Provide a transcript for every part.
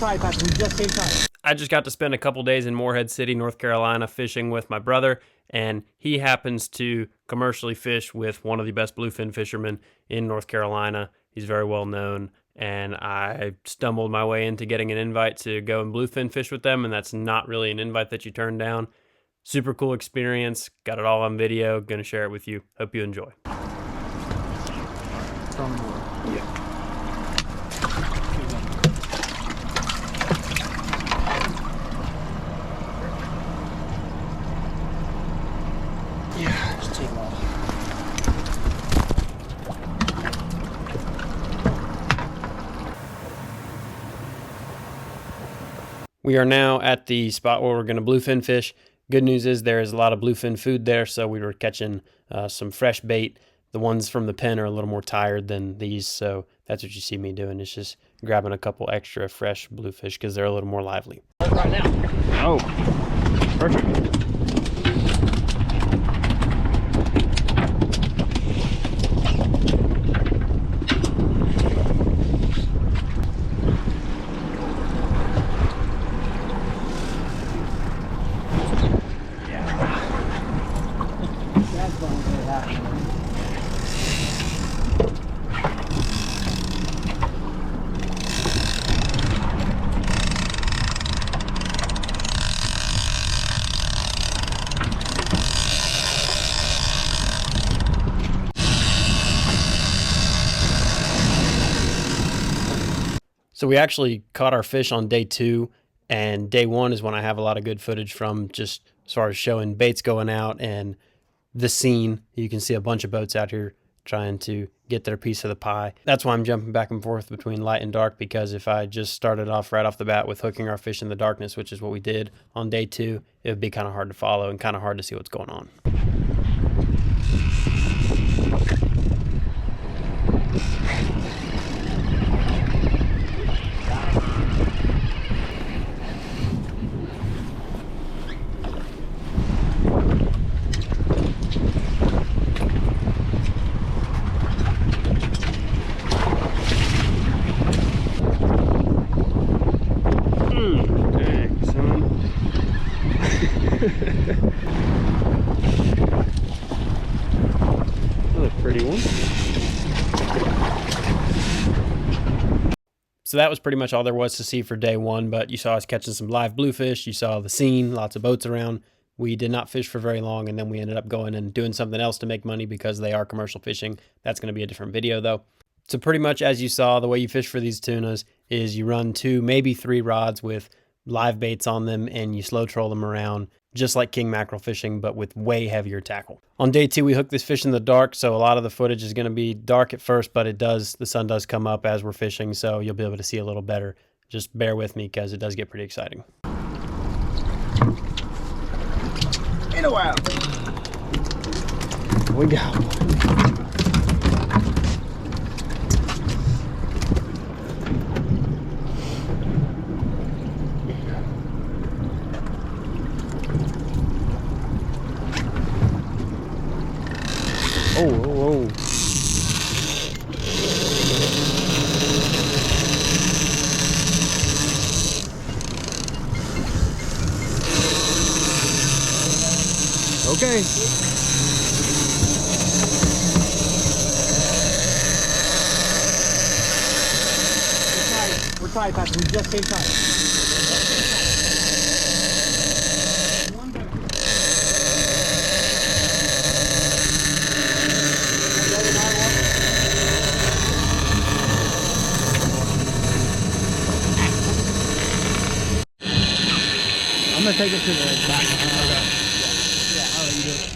sorry, Patrick. We just came time. I just got to spend a couple days in Morehead City, North Carolina, fishing with my brother, and he happens to commercially fish with one of the best bluefin fishermen in North Carolina. He's very well known, and I stumbled my way into getting an invite to go and bluefin fish with them, and that's not really an invite that you turn down. Super cool experience. Got it all on video. Gonna share it with you. Hope you enjoy. Yeah. Yeah, just take them off. We are now at the spot where we're going to bluefin fish. Good news is there is a lot of bluefin food there, so we were catching some fresh bait. The ones from the pen are a little more tired than these, so that's what you see me doing. It's just grabbing a couple extra fresh bluefish because they're a little more lively. Right now. Oh, perfect. So we actually caught our fish on day 2, and day 1 is when I have a lot of good footage from, just as far as showing baits going out and the scene. You can see a bunch of boats out here trying to get their piece of the pie. That's why I'm jumping back and forth between light and dark, because if I just started off right off the bat with hooking our fish in the darkness, which is what we did on day 2, it would be kind of hard to follow and kind of hard to see what's going on. Another pretty one. So that was pretty much all there was to see for day 1, but you saw us catching some live bluefish. You saw the scene, lots of boats around. We did not fish for very long, and then we ended up going and doing something else to make money because they are commercial fishing. That's going to be a different video though. So pretty much as you saw, the way you fish for these tunas is you run 2, maybe 3 rods with live baits on them, and you slow troll them around just like king mackerel fishing, but with way heavier tackle. On day 2, we hooked this fish in the dark, so a lot of the footage is going to be dark at first, but the sun does come up as we're fishing, so you'll be able to see a little better. Just bear with me because it does get pretty exciting. In a while. We got one. Oh. Okay. We're tired, Patrick. We just came time. I'm gonna take it to the back. Okay. Yeah, I'll let you do it.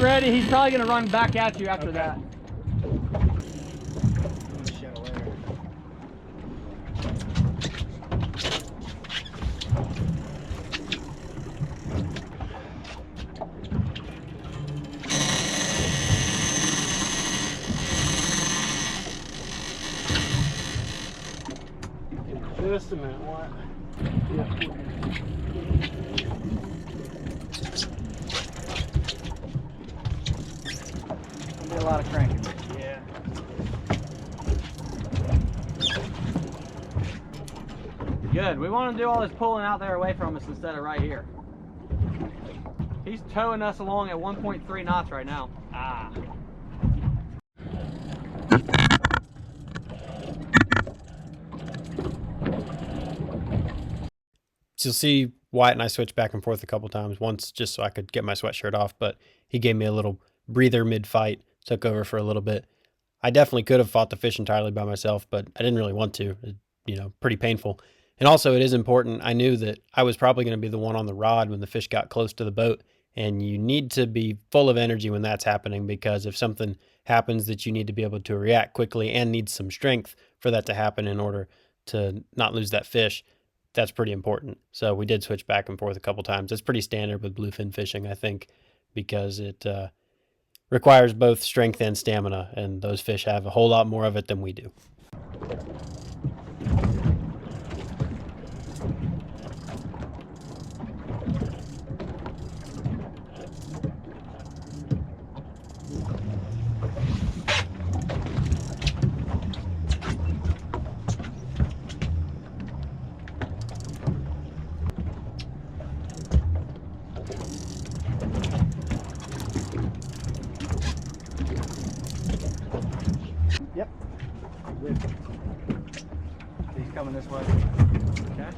ready. He's probably gonna run back at you after that. Just a minute, what? Yeah. There'll be a lot of cranking. Yeah. Good. We want to do all this pulling out there away from us instead of right here. He's towing us along at 1.3 knots right now. Ah. So you'll see Wyatt and I switch back and forth a couple times. Once just so I could get my sweatshirt off, but he gave me a little breather mid-fight, took over for a little bit. I definitely could have fought the fish entirely by myself, but I didn't really want to. Pretty painful. And also, it is important. I knew that I was probably going to be the one on the rod when the fish got close to the boat, and you need to be full of energy when that's happening, because if something happens that you need to be able to react quickly and need some strength for that to happen in order to not lose that fish, that's pretty important. So we did switch back and forth a couple times. It's pretty standard with bluefin fishing, I think, because it requires both strength and stamina, and those fish have a whole lot more of it than we do. Yep. He's coming this way. Okay.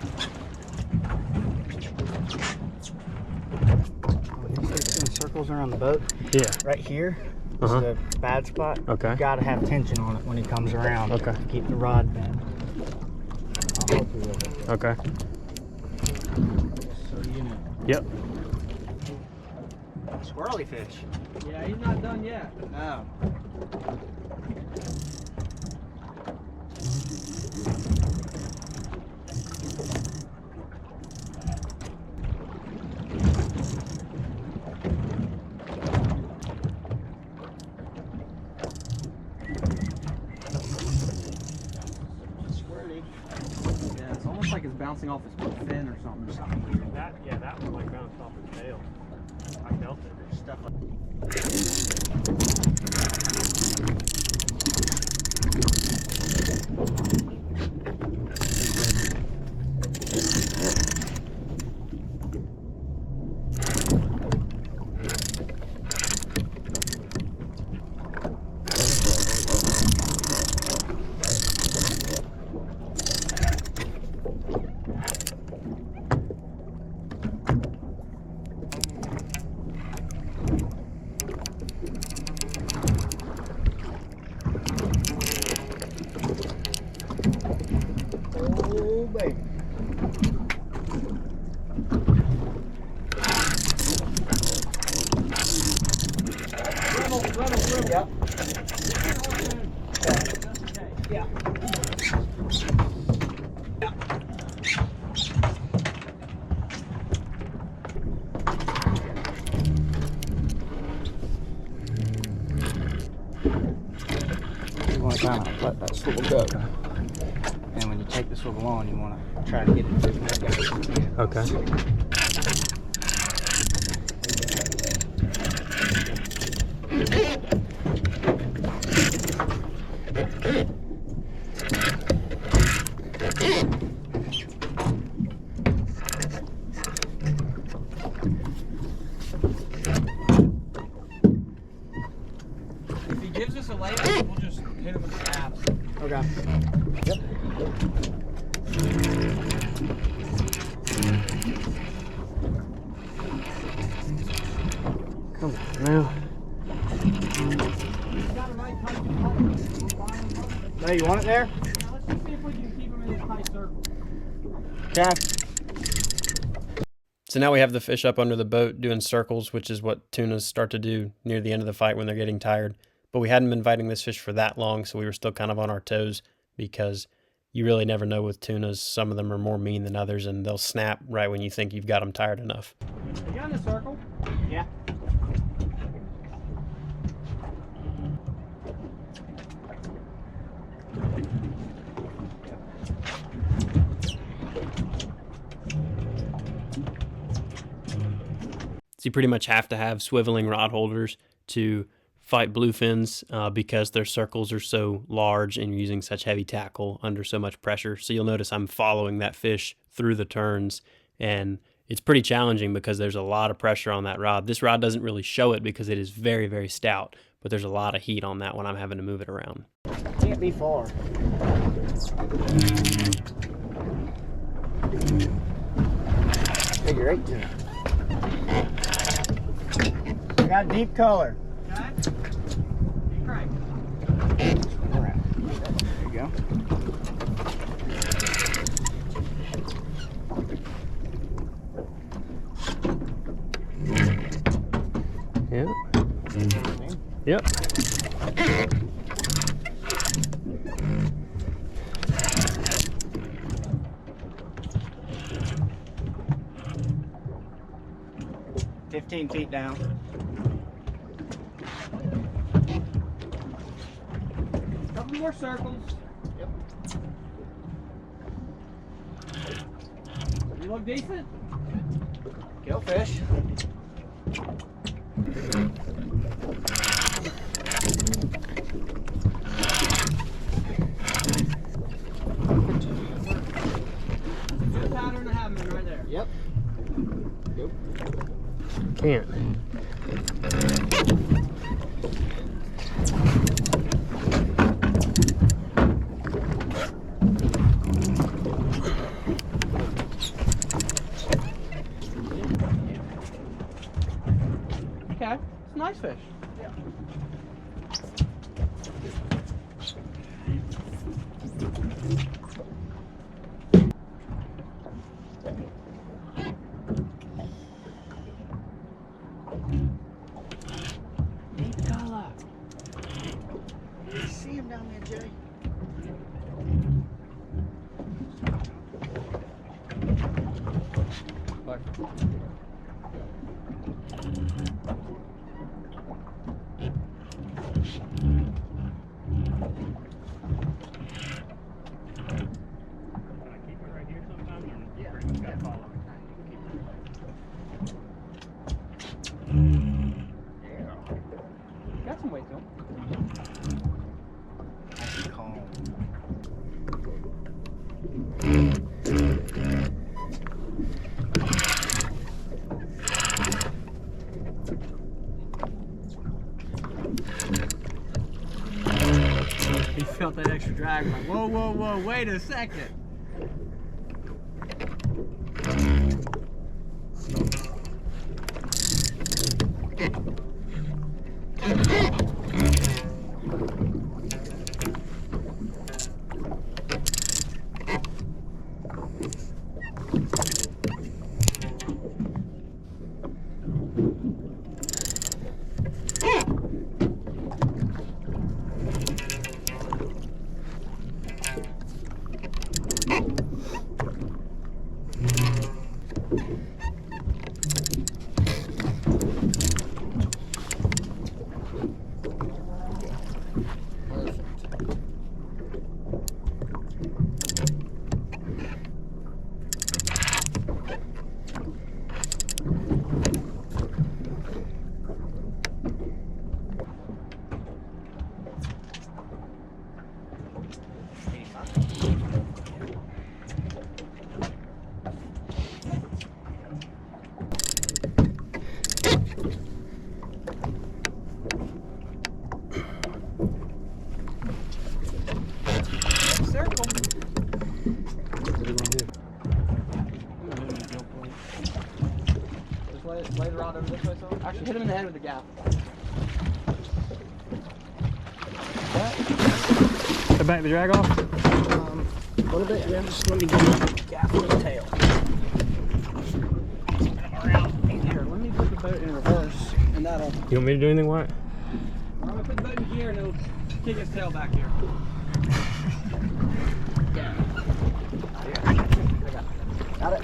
He's doing circles around the boat. Yeah. Right here. This is a bad spot. Okay. You gotta have tension on it when he comes around. Okay. To keep the rod bent. I'll help you with it. Okay. Just so you know. Yep. Squirrely fish. Yeah, he's not done yet. No. Yeah, it's almost like it's bouncing off his fin or something weird. That one like bounced off his tail. I felt it. There's stuff like oh, baby. Rebel. Yep. Yeah. You want to kind of let that swivel go. And when you take the swivel on, you want to try to get it to the Okay. If he gives us a layup, we'll just hit him with the abs. Okay. Yep. Come on now. No, you want it there? Let's just see if we can keep him in this tight circle. Okay. So now we have the fish up under the boat doing circles, which is what tunas start to do near the end of the fight when they're getting tired. But we hadn't been fighting this fish for that long, so we were still kind of on our toes because you really never know with tunas. Some of them are more mean than others, and they'll snap right when you think you've got them tired enough. You got in a circle? Yeah. So you pretty much have to have swiveling rod holders to fight bluefins because their circles are so large and you're using such heavy tackle under so much pressure. So you'll notice I'm following that fish through the turns, and it's pretty challenging because there's a lot of pressure on that rod. This rod doesn't really show it because it is very, very stout, but there's a lot of heat on that when I'm having to move it around. Can't be far. Figure 8 tuna. I got deep color. Okay. Keep cranking. All right. There you go. Yep. Yep. $15 feet down. Couple more circles. Yep. You look decent? Kill fish. Good pattern to have them right there. Yep. Yep. Can't. Okay, it's a nice fish. Yeah. Deep color. You see him down there, Jay? Look. Got some weight to him. Calm. He felt that extra drag. Like, whoa, whoa, whoa, wait a second. Circle. Just lay the rod over this way, so actually hit him in the head with the gaff. Cut back the drag off? A little bit, yeah. Just let me get the gaff on the tail. that'll. You want me to do anything, Wyatt? I'm gonna put the boat in gear and it'll kick his tail back here. Got it.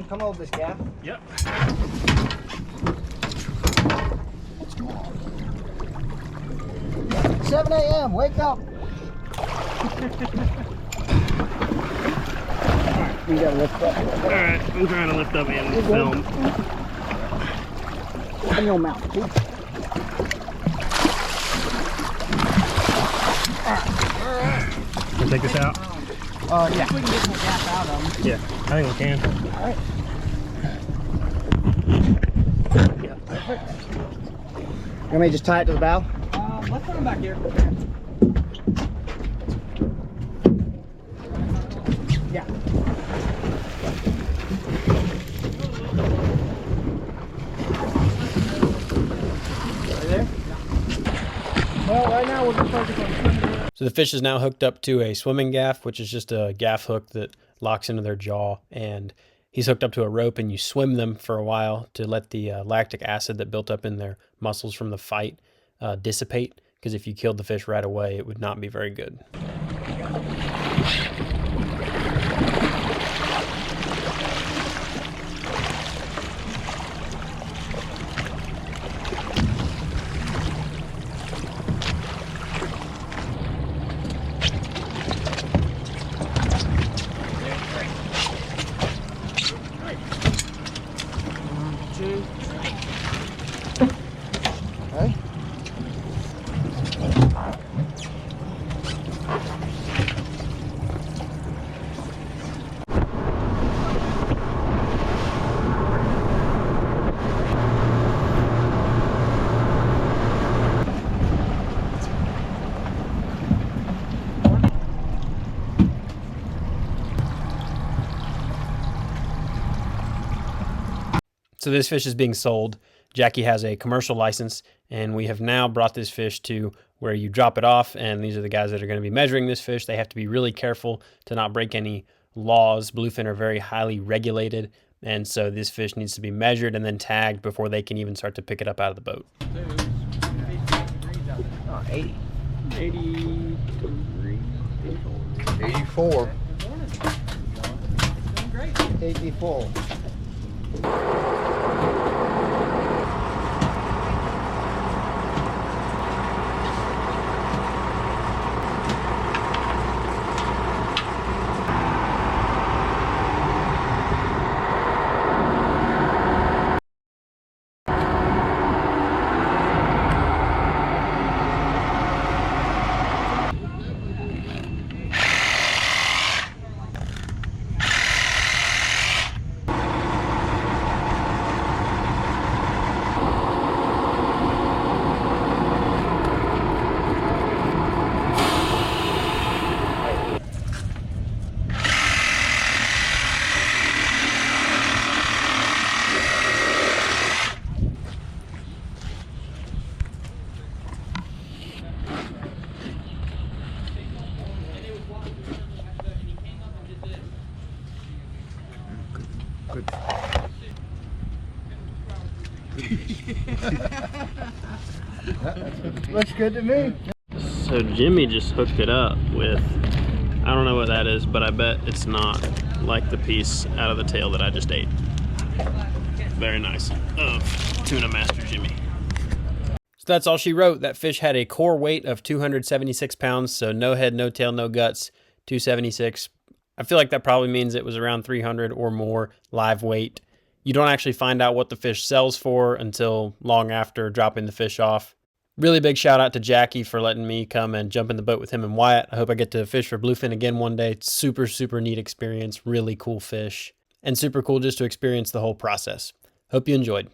Come over this gaff. Yep. 7 a.m. Wake up. You gotta lift up. Alright, I'm trying to lift up and film. Open your mouth, too. Can I take this out? Yeah. We can get some gaff out of them. Yeah, I think we can. Alright. Yeah, perfect. You want me to just tie it to the bow? Let's put him back here. Yeah. Right there? Well, right now we're just focused on swimming. So the fish is now hooked up to a swimming gaff, which is just a gaff hook that locks into their jaw. And he's hooked up to a rope, and you swim them for a while to let the lactic acid that built up in their muscles from the fight dissipate. Because if you killed the fish right away, it would not be very good. Okay. So this fish is being sold. Jacky has a commercial license, and we have now brought this fish to where you drop it off, and these are the guys that are going to be measuring this fish. They have to be really careful to not break any laws. Bluefin are very highly regulated, and so this fish needs to be measured and then tagged before they can even start to pick it up out of the boat. 80. 83, 84. Doing great. 84. Good. Looks good to me. So Jimmy just hooked it up with, I don't know what that is, but I bet it's not like the piece out of the tail that I just ate. Very nice. Of Tuna Master Jimmy. So that's all she wrote. That fish had a core weight of 276 pounds, so no head, no tail, no guts, 276. I feel like that probably means it was around 300 or more live weight. You don't actually find out what the fish sells for until long after dropping the fish off. Really big shout out to Jacky for letting me come and jump in the boat with him and Wyatt. I hope I get to fish for bluefin again one day. It's super, super neat experience. Really cool fish. And super cool just to experience the whole process. Hope you enjoyed.